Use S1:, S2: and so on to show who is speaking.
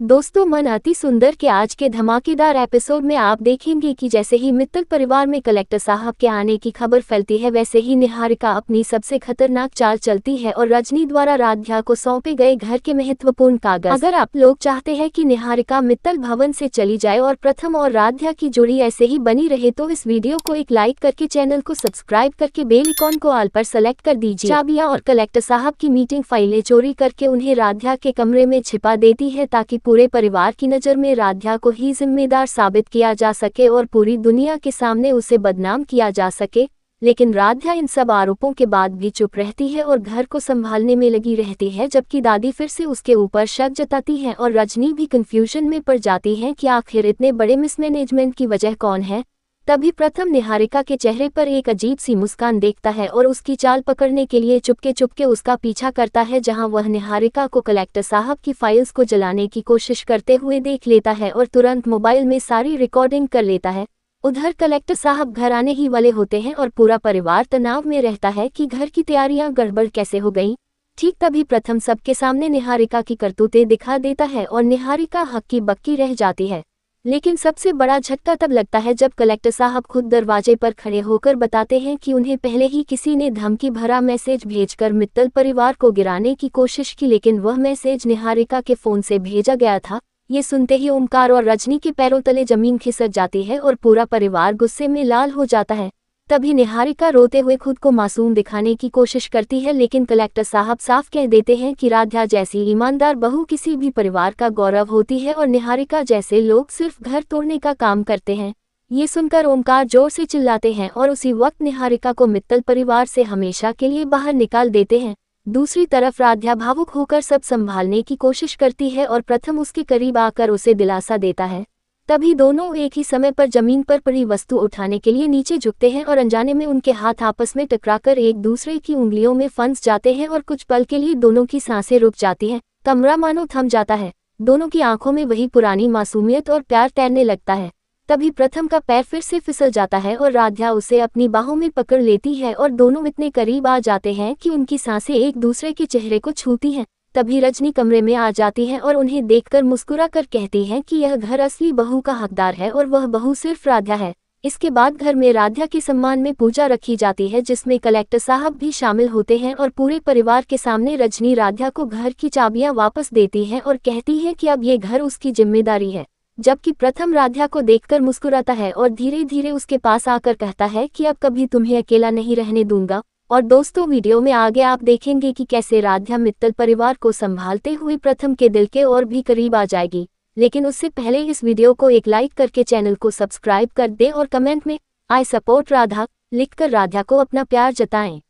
S1: दोस्तों, मन अति सुंदर के आज के धमाकेदार एपिसोड में आप देखेंगे कि जैसे ही मित्तल परिवार में कलेक्टर साहब के आने की खबर फैलती है, वैसे ही निहारिका अपनी सबसे खतरनाक चाल चलती है और रजनी द्वारा राध्या को सौंपे गए घर के महत्वपूर्ण कागज। अगर आप लोग चाहते हैं कि निहारिका मित्तल भवन से चली जाए और प्रथम और राध्या की जोड़ी ऐसे ही बनी रहे, तो इस वीडियो को एक लाइक करके चैनल को सब्सक्राइब करके बेल आइकॉन को ऑल पर सेलेक्ट कर दीजिए। चाबियां और कलेक्टर साहब की मीटिंग फाइलें चोरी करके उन्हें राध्या के कमरे में छिपा देती है, ताकि पूरे परिवार की नज़र में राध्या को ही जिम्मेदार साबित किया जा सके और पूरी दुनिया के सामने उसे बदनाम किया जा सके। लेकिन राध्या इन सब आरोपों के बाद भी चुप रहती है और घर को संभालने में लगी रहती है, जबकि दादी फिर से उसके ऊपर शक जताती है और रजनी भी कंफ्यूजन में पड़ जाती है कि आखिर इतने बड़े मिसमैनेजमेंट की वजह कौन है। तभी प्रथम निहारिका के चेहरे पर एक अजीब सी मुस्कान देखता है और उसकी चाल पकड़ने के लिए चुपके चुपके उसका पीछा करता है, जहां वह निहारिका को कलेक्टर साहब की फाइल्स को जलाने की कोशिश करते हुए देख लेता है और तुरंत मोबाइल में सारी रिकॉर्डिंग कर लेता है। उधर कलेक्टर साहब घर आने ही वाले होते हैं और पूरा परिवार तनाव में रहता है कि घर की तैयारियां गड़बड़ कैसे हो गईं। ठीक तभी प्रथम सबके सामने निहारिका की करतूतें दिखा देता है और निहारिका हक्की बक्की रह जाती है। लेकिन सबसे बड़ा झटका तब लगता है जब कलेक्टर साहब खुद दरवाजे पर खड़े होकर बताते हैं कि उन्हें पहले ही किसी ने धमकी भरा मैसेज भेजकर मित्तल परिवार को गिराने की कोशिश की, लेकिन वह मैसेज निहारिका के फोन से भेजा गया था। ये सुनते ही ओमकार और रजनी के पैरों तले जमीन खिसक जाती है और पूरा परिवार गुस्से में लाल हो जाता है। तभी निहारिका रोते हुए खुद को मासूम दिखाने की कोशिश करती है, लेकिन कलेक्टर साहब साफ कह देते हैं कि राध्या जैसी ईमानदार बहू किसी भी परिवार का गौरव होती है और निहारिका जैसे लोग सिर्फ घर तोड़ने का काम करते हैं। ये सुनकर ओमकार जोर से चिल्लाते हैं और उसी वक्त निहारिका को मित्तल परिवार से हमेशा के लिए बाहर निकाल देते हैं। दूसरी तरफ राध्या भावुक होकर सब संभालने की कोशिश करती है और प्रथम उसके करीब आकर उसे दिलासा देता है। तभी दोनों एक ही समय पर जमीन पर पड़ी वस्तु उठाने के लिए नीचे झुकते हैं और अनजाने में उनके हाथ आपस में टकराकर एक दूसरे की उंगलियों में फंस जाते हैं और कुछ पल के लिए दोनों की सांसें रुक जाती हैं। कमरा मानो थम जाता है। दोनों की आंखों में वही पुरानी मासूमियत और प्यार तैरने लगता है। तभी प्रथम का पैर फिर से फिसल जाता है और राध्या उसे अपनी बाहों में पकड़ लेती है और दोनों इतने करीब आ जाते हैं कि उनकी सांसें एक दूसरे के चेहरे को छूती हैं। तभी रजनी कमरे में आ जाती है और उन्हें देखकर मुस्कुरा कर कहती है कि यह घर असली बहू का हकदार है और वह बहू सिर्फ राध्या है। इसके बाद घर में राध्या के सम्मान में पूजा रखी जाती है, जिसमें कलेक्टर साहब भी शामिल होते हैं और पूरे परिवार के सामने रजनी राध्या को घर की चाबियां वापस देती है और कहती है कि अब ये घर उसकी जिम्मेदारी है। जबकि प्रथम राध्या को देखकर मुस्कुराता है और धीरे धीरे उसके पास आकर कहता है कि अब कभी तुम्हें अकेला नहीं रहने दूंगा। और दोस्तों, वीडियो में आगे आप देखेंगे कि कैसे राध्या मित्तल परिवार को संभालते हुए प्रथम के दिल के और भी करीब आ जाएगी। लेकिन उससे पहले इस वीडियो को एक लाइक करके चैनल को सब्सक्राइब कर दें और कमेंट में आई सपोर्ट राधा लिखकर राध्या को अपना प्यार जताएं।